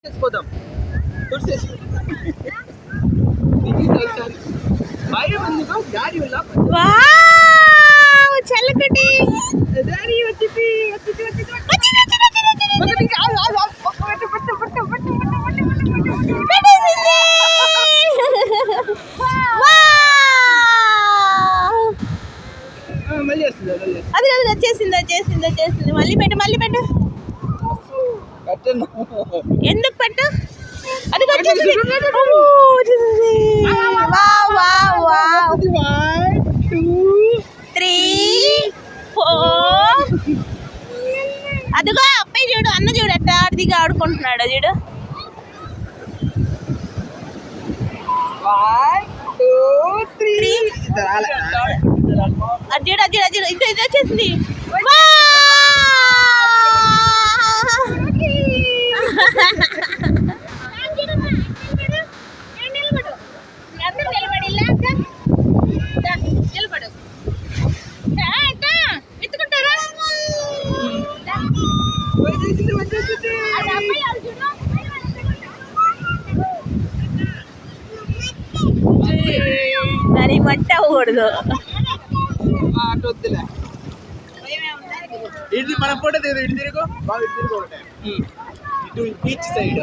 పోదాం చల్లకటి అది అది వచ్చేసింది వచ్చేసింది వచ్చేసింది. మళ్ళీ పెట్టు మళ్ళీ పెట్టు. ఎందుకు పెట్టు? అది వచ్చేసింది. 3, 4 అదిగో అబ్బాయి చూడు, అన్న చూడు ఎట్లా ఆడిదిగా ఆడుకుంటున్నాడు చూడు. 1, 2, 3 అది చూడు అది చూడు అది చూడు. ఇది వచ్చేసింది. దానికి మట్టి అవ్వకూడదు. ఇది మన ఫోటో తీరు. ఇటు తిరుగు బాగా, ఇటు తిరుగు ఒకటే. ఇటు బీచ్ సైడ్